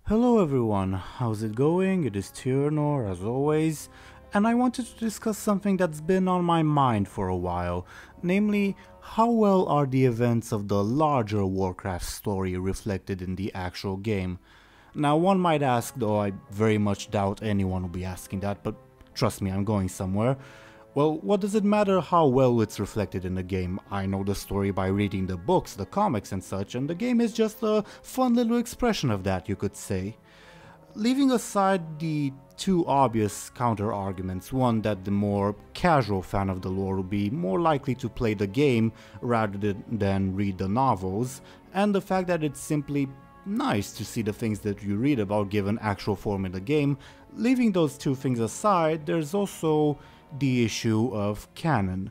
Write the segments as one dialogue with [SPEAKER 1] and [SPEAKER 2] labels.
[SPEAKER 1] Hello everyone, how's it going? It is Tyrnor as always, and I wanted to discuss something that's been on my mind for a while, namely, how well are the events of the larger Warcraft story reflected in the actual game? Now one might ask, though I very much doubt anyone will be asking that, but trust me, I'm going somewhere. Well, what does it matter how well it's reflected in the game? I know the story by reading the books, the comics and such, and the game is just a fun little expression of that, you could say. Leaving aside the two obvious counter-arguments, one that the more casual fan of the lore will be more likely to play the game rather than read the novels, and the fact that it's simply nice to see the things that you read about given actual form in the game, leaving those two things aside, there's also the issue of canon.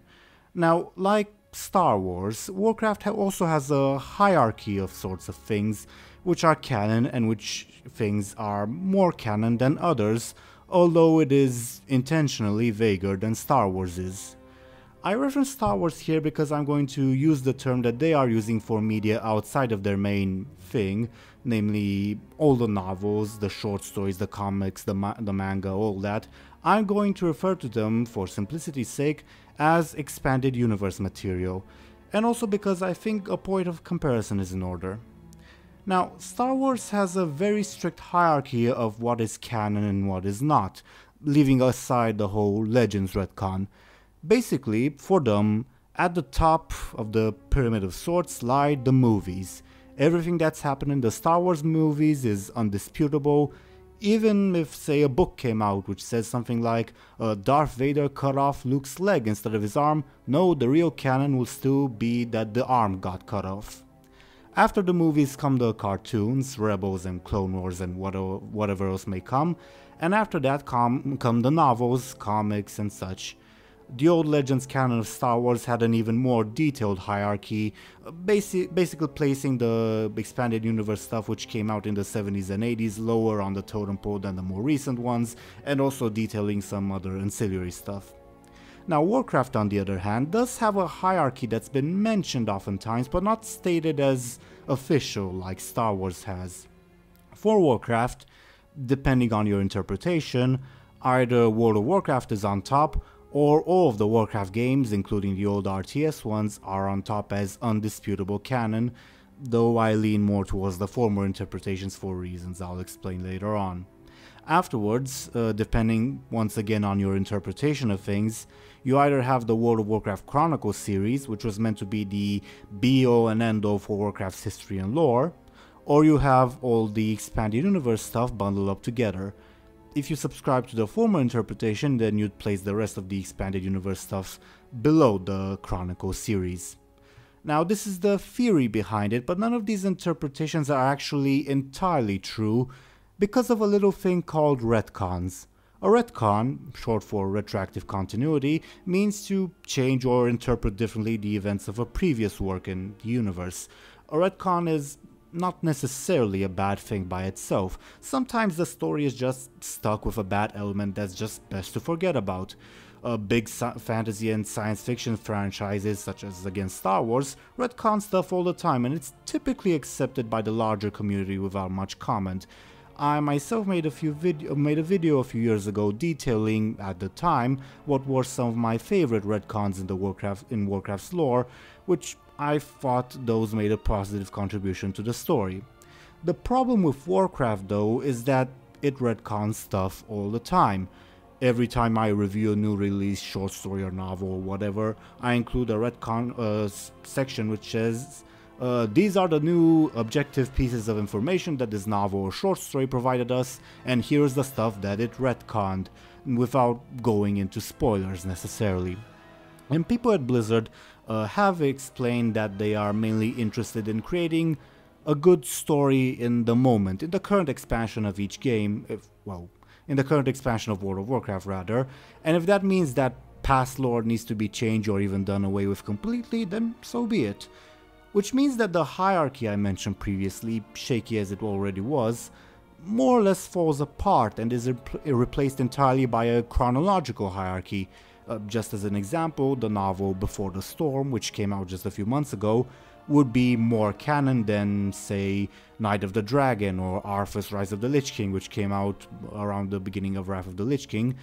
[SPEAKER 1] Now, like Star Wars, Warcraft also has a hierarchy of sorts of things which are canon and which things are more canon than others, although it is intentionally vaguer than Star Wars is. I reference Star Wars here because I'm going to use the term that they are using for media outside of their main thing, namely all the novels, the short stories, the comics, the manga, all that. I'm going to refer to them, for simplicity's sake, as expanded universe material, and also because I think a point of comparison is in order. Now, Star Wars has a very strict hierarchy of what is canon and what is not, leaving aside the whole Legends retcon. Basically, for them, at the top of the pyramid of sorts lie the movies. Everything that's happened in the Star Wars movies is undisputable, even if, say, a book came out which says something like Darth Vader cut off Luke's leg instead of his arm. No, the real canon will still be that the arm got cut off. After the movies come the cartoons, Rebels and Clone Wars and whatever else may come, and after that come the novels, comics and such. The old Legends canon of Star Wars had an even more detailed hierarchy, basically placing the expanded universe stuff which came out in the 70s and 80s lower on the totem pole than the more recent ones, and also detailing some other ancillary stuff. Now, Warcraft, on the other hand, does have a hierarchy that's been mentioned oftentimes, but not stated as official like Star Wars has. For Warcraft, depending on your interpretation, either World of Warcraft is on top, or all of the Warcraft games, including the old RTS ones, are on top as undisputable canon, though I lean more towards the former interpretations for reasons I'll explain later on. Afterwards, depending once again on your interpretation of things, you either have the World of Warcraft Chronicles series, which was meant to be the be-all and end-all for Warcraft's history and lore, or you have all the expanded universe stuff bundled up together. If you subscribe to the former interpretation, then you'd place the rest of the expanded universe stuff below the Chronicles series. Now, this is the theory behind it, but none of these interpretations are actually entirely true because of a little thing called retcons. A retcon, short for retroactive continuity, means to change or interpret differently the events of a previous work in the universe. A retcon is not necessarily a bad thing by itself. Sometimes the story is just stuck with a bad element that's just best to forget about. Big fantasy and science fiction franchises such as against Star Wars retcon stuff all the time, and it's typically accepted by the larger community without much comment. I myself made a video a few years ago detailing, at the time, what were some of my favorite retcons in Warcraft's lore, which I thought those made a positive contribution to the story. The problem with Warcraft, though, is that it retcons stuff all the time. Every time I review a new release, short story or novel or whatever, I include a retcon section which says, these are the new objective pieces of information that this novel or short story provided us, and here's the stuff that it retconned, without going into spoilers necessarily. And people at Blizzard have explained that they are mainly interested in creating a good story in the moment, in the current expansion of each game, in the current expansion of World of Warcraft rather, and if that means that past lore needs to be changed or even done away with completely, then so be it. Which means that the hierarchy I mentioned previously, shaky as it already was, more or less falls apart and is replaced entirely by a chronological hierarchy. Just as an example, the novel Before the Storm, which came out just a few months ago, would be more canon than, say, Night of the Dragon or Arthur's Rise of the Lich King, which came out around the beginning of Wrath of the Lich King,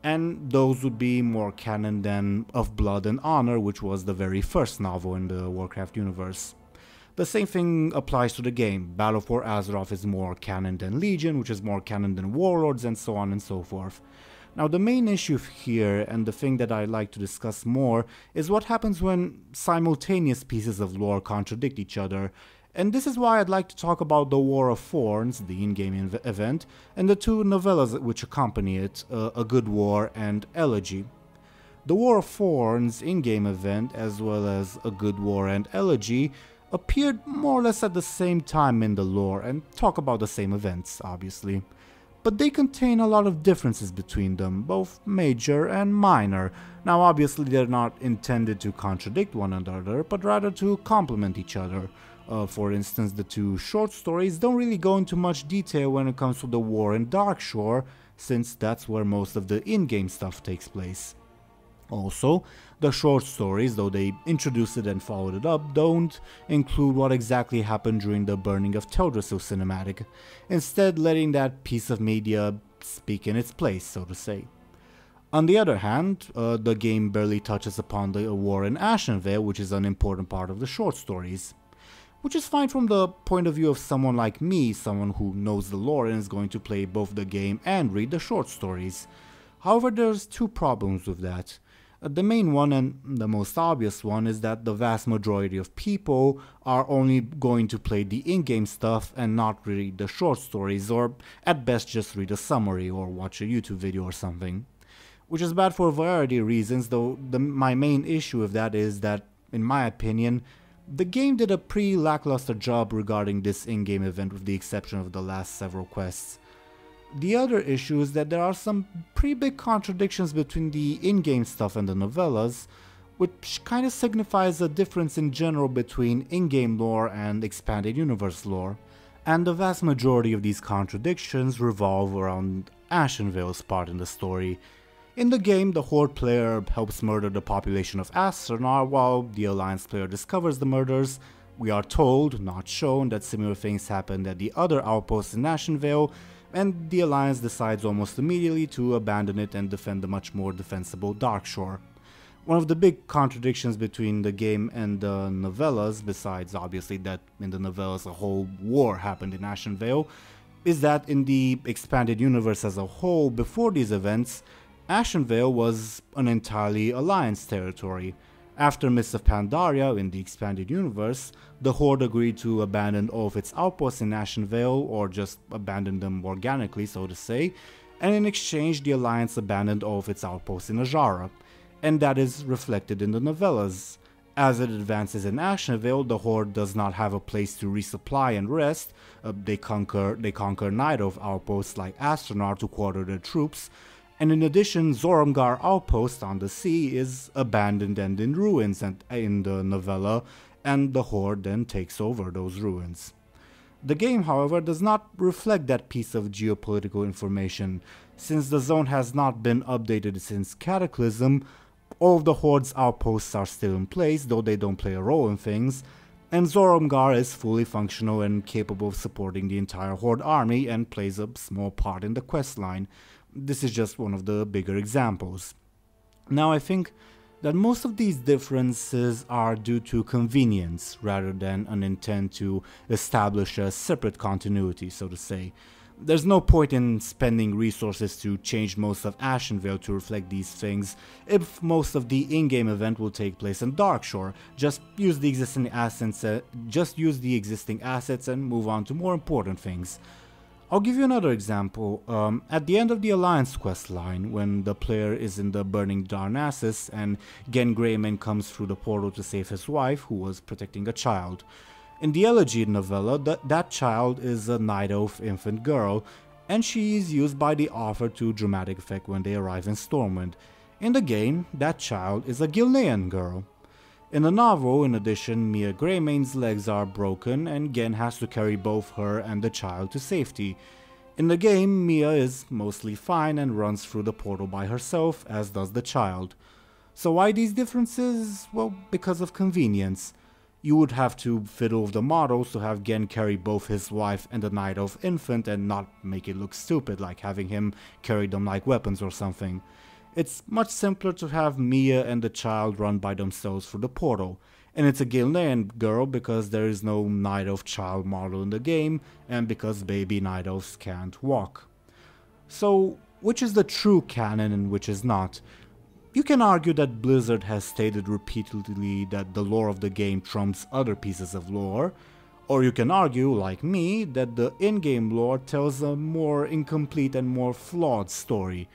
[SPEAKER 1] and those would be more canon than Of Blood and Honor, which was the very first novel in the Warcraft universe. The same thing applies to the game. Battle for Azeroth is more canon than Legion, which is more canon than Warlords, and so on and so forth. Now, the main issue here, and the thing that I like to discuss more, is what happens when simultaneous pieces of lore contradict each other. And this is why I'd like to talk about the War of Thorns, the in-game event, and the two novellas which accompany it, A Good War and Elegy. The War of Thorns in-game event, as well as A Good War and Elegy, appeared more or less at the same time in the lore and talk about the same events, obviously. But they contain a lot of differences between them, both major and minor. Now obviously they're not intended to contradict one another, but rather to complement each other. For instance, the two short stories don't really go into much detail when it comes to the war in Darkshore, since that's where most of the in-game stuff takes place. Also, the short stories, though they introduced it and followed it up, don't include what exactly happened during the burning of Teldrassil cinematic, instead letting that piece of media speak in its place, so to say. On the other hand, the game barely touches upon the war in Ashenvale, which is an important part of the short stories. Which is fine from the point of view of someone like me, someone who knows the lore and is going to play both the game and read the short stories. However, there's two problems with that. The main one, and the most obvious one, is that the vast majority of people are only going to play the in-game stuff and not read the short stories, or at best just read a summary or watch a YouTube video or something. Which is bad for a variety of reasons, though my main issue with that is that, in my opinion, the game did a pretty lackluster job regarding this in-game event with the exception of the last several quests. The other issue is that there are some pretty big contradictions between the in-game stuff and the novellas, which kinda signifies a difference in general between in-game lore and expanded universe lore. And the vast majority of these contradictions revolve around Ashenvale's part in the story. In the game, the Horde player helps murder the population of Asternar, while the Alliance player discovers the murders. We are told, not shown, that similar things happened at the other outposts in Ashenvale, and the Alliance decides almost immediately to abandon it and defend the much more defensible Darkshore. One of the big contradictions between the game and the novellas, besides obviously that in the novellas a whole war happened in Ashenvale, is that in the expanded universe as a whole before these events, Ashenvale was an entirely Alliance territory. After Mists of Pandaria in the expanded universe, the Horde agreed to abandon all of its outposts in Ashenvale, or just abandon them organically, so to say, and in exchange the Alliance abandoned all of its outposts in Ajara, and that is reflected in the novellas. As it advances in Ashenvale, the Horde does not have a place to resupply and rest. They conquer Night Elf outposts like Asternar to quarter their troops, and in addition, Zoram'gar outpost on the sea is abandoned and in ruins in the novella, and the Horde then takes over those ruins. The game, however, does not reflect that piece of geopolitical information. Since the zone has not been updated since Cataclysm, all of the Horde's outposts are still in place, though they don't play a role in things, and Zoram'gar is fully functional and capable of supporting the entire Horde army and plays a small part in the questline. This is just one of the bigger examples. Now I think that most of these differences are due to convenience rather than an intent to establish a separate continuity, so to say. There's no point in spending resources to change most of Ashenvale to reflect these things if most of the in-game event will take place in Darkshore. Just use the existing assets and move on to more important things. I'll give you another example. At the end of the Alliance questline, when the player is in the burning Darnassus and Gen Greyman comes through the portal to save his wife, who was protecting a child. In the Elegy novella, that child is a Night Elf infant girl, and she is used by the author to dramatic effect when they arrive in Stormwind. In the game, that child is a Gilnean girl. In the novel, in addition, Mia Greymane's legs are broken and Gen has to carry both her and the child to safety. In the game, Mia is mostly fine and runs through the portal by herself, as does the child. So why these differences? Well, because of convenience. You would have to fiddle with the models to have Gen carry both his wife and the Night Elf infant and not make it look stupid, like having him carry them like weapons or something. It's much simpler to have Mia and the child run by themselves through the portal. And it's a Gilnean girl because there is no Night Elf child model in the game, and because baby Night Elves can't walk. So, which is the true canon and which is not? You can argue that Blizzard has stated repeatedly that the lore of the game trumps other pieces of lore, or you can argue, like me, that the in-game lore tells a more incomplete and more flawed story.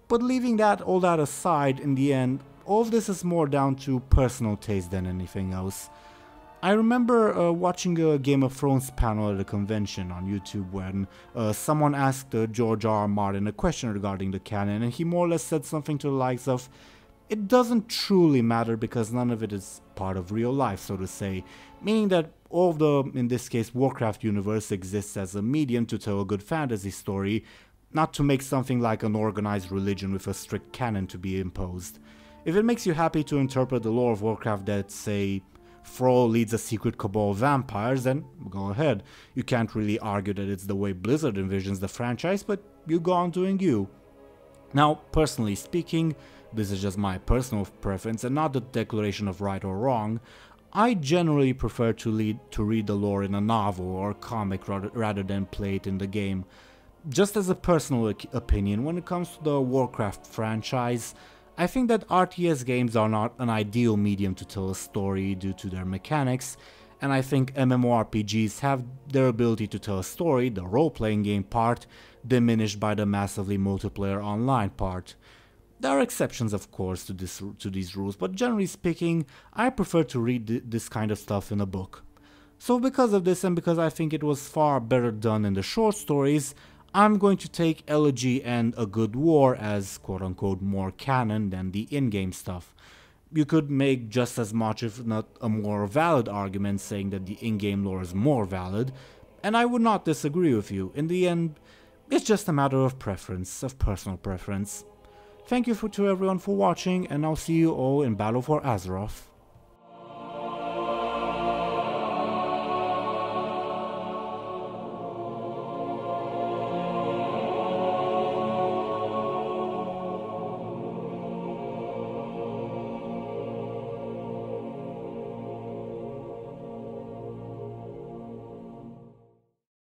[SPEAKER 1] But leaving all that aside, in the end, all of this is more down to personal taste than anything else. I remember watching a Game of Thrones panel at a convention on YouTube when someone asked George R. R. Martin a question regarding the canon, and he more or less said something to the likes of, "It doesn't truly matter because none of it is part of real life, so to say," meaning that all of the, in this case, Warcraft universe exists as a medium to tell a good fantasy story, not to make something like an organized religion with a strict canon to be imposed. If it makes you happy to interpret the lore of Warcraft that, say, Thrall leads a secret cabal of vampires, then go ahead. You can't really argue that it's the way Blizzard envisions the franchise, but you go on doing you. Now, personally speaking, this is just my personal preference and not the declaration of right or wrong, I generally prefer to read the lore in a novel or comic rather than play it in the game. Just as a personal opinion, when it comes to the Warcraft franchise, I think that RTS games are not an ideal medium to tell a story due to their mechanics, and I think MMORPGs have their ability to tell a story, the role-playing game part, diminished by the massively multiplayer online part. There are exceptions, of course, to these rules, but generally speaking, I prefer to read this kind of stuff in a book. So because of this, and because I think it was far better done in the short stories, I'm going to take Elegy and A Good War as quote-unquote more canon than the in-game stuff. You could make just as much, if not a more valid argument, saying that the in-game lore is more valid, and I would not disagree with you. In the end, it's just a matter of preference, of personal preference. Thank you to everyone for watching, and I'll see you all in Battle for Azeroth.